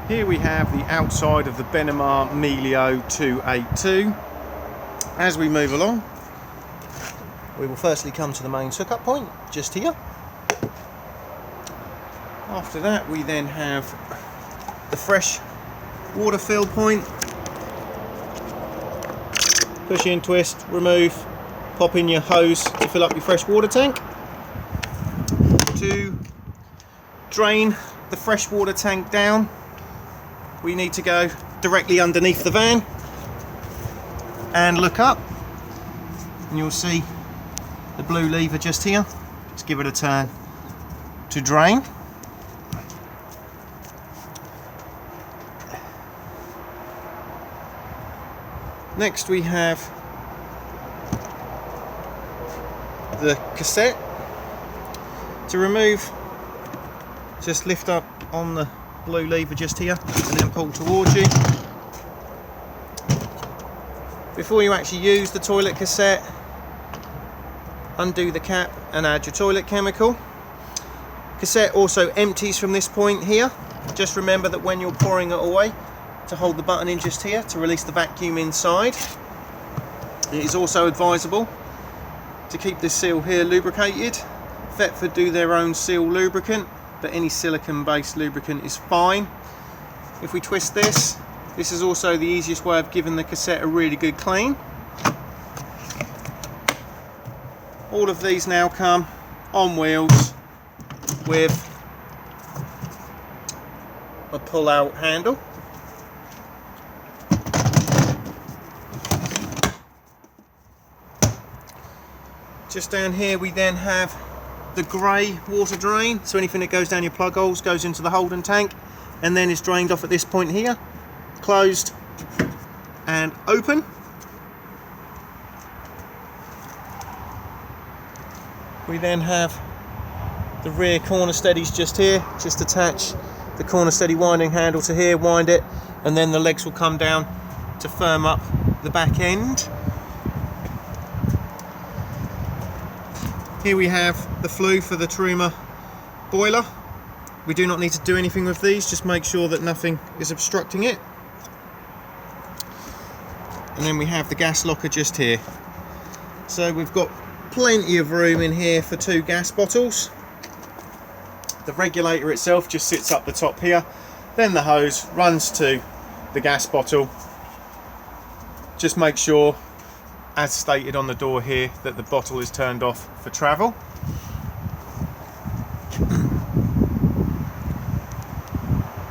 Here we have the outside of the Benimar Mileo 282. As we move along, we will firstly come to the main hookup point, just here. After that, we then have the fresh water fill point. Push in, twist, remove, pop in your hose to fill up your fresh water tank. To drain the fresh water tank down, we need to go directly underneath the van and look up, and you'll see the blue lever just here. Just give it a turn to drain. Next we have the cassette. To remove, just lift up on the blue lever just here and then pull towards you. Before you actually use the toilet cassette, undo the cap and add your toilet chemical. Cassette also empties from this point here. Just remember that when you're pouring it away, to hold the button in just here to release the vacuum inside. It is also advisable to keep this seal here lubricated. Thetford do their own seal lubricant, but any silicone based lubricant is fine. If we twist this, this is also the easiest way of giving the cassette a really good clean. All of these now come on wheels with a pull out handle. Just down here we then have the grey water drain, so anything that goes down your plug holes goes into the holding tank and then is drained off at this point here, closed and open. We then have the rear corner steadies just here. Just attach the corner steady winding handle to here, wind it, and then the legs will come down to firm up the back end. Here we have the flue for the Truma boiler. We do not need to do anything with these, just make sure that nothing is obstructing it. And then we have the gas locker just here. So we've got plenty of room in here for 2 gas bottles. The regulator itself just sits up the top here. Then the hose runs to the gas bottle. Just make sure, as stated on the door here, that the bottle is turned off for travel.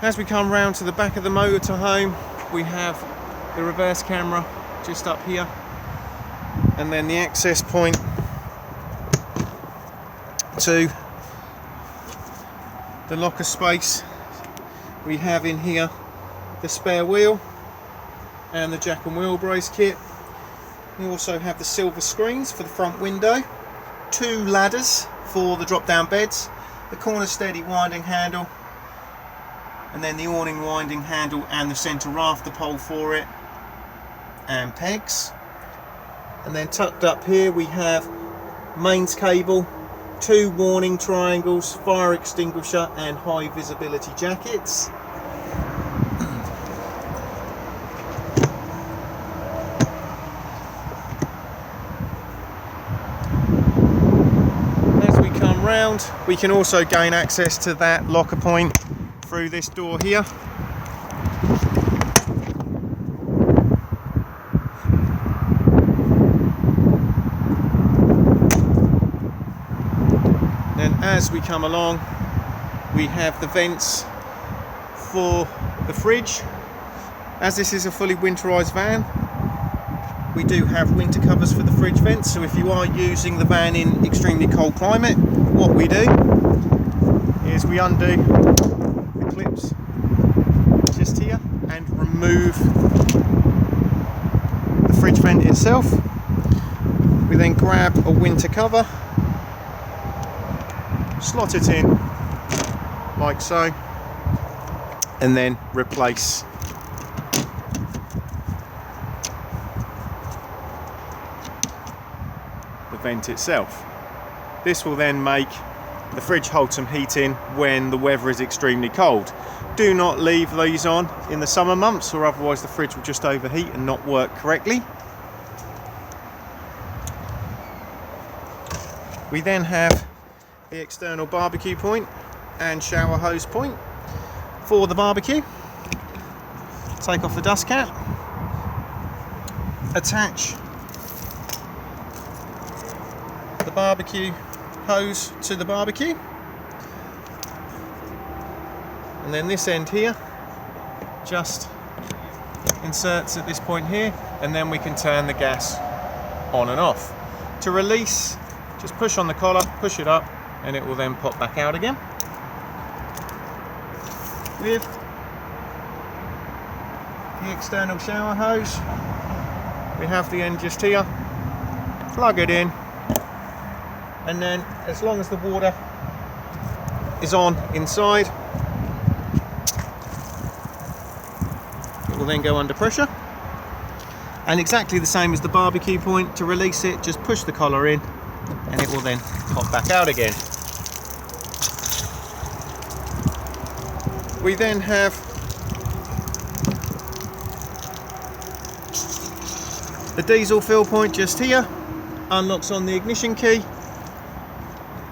As we come round to the back of the motorhome, we have the reverse camera just up here, and then the access point to the locker space. We have in here the spare wheel and the jack and wheel brace kit. We also have the silver screens for the front window, 2 ladders for the drop down beds, the corner steady winding handle, and then the awning winding handle and the centre rafter pole for it, and pegs. And then tucked up here we have mains cable, 2 warning triangles, fire extinguisher and high visibility jackets. Round, we can also gain access to that locker point through this door here. Then as we come along, we have the vents for the fridge. As this is a fully winterized van, we do have winter covers for the fridge vents, so if you are using the van in extremely cold climate, what we do is we undo the clips just here and remove the fridge vent itself. We then grab a winter cover, slot it in like so, and then replace the vent itself. This will then make the fridge hold some heat in when the weather is extremely cold. do not leave these on in the summer months, or otherwise the fridge will just overheat and not work correctly. We then have the external barbecue point and shower hose point for the barbecue. Take off the dust cap, attach the barbecue hose to the barbecue, and then this end here just inserts at this point here, and then we can turn the gas on and off. To release, just push on the collar, push it up, and it will then pop back out again. With the external shower hose, we have the end just here, plug it in, and then as long as the water is on inside, it will then go under pressure. And exactly the same as the barbecue point, to release it, just push the collar in and it will then pop back out again. We then have the diesel fill point just here, unlocks on the ignition key,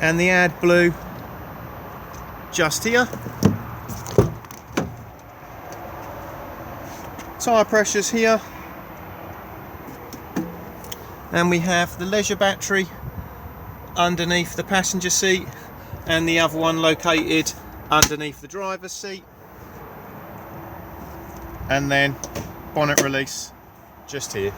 and the add blue just here. Tyre pressures here, and we have the leisure battery underneath the passenger seat and the other one located underneath the driver's seat, and then bonnet release just here.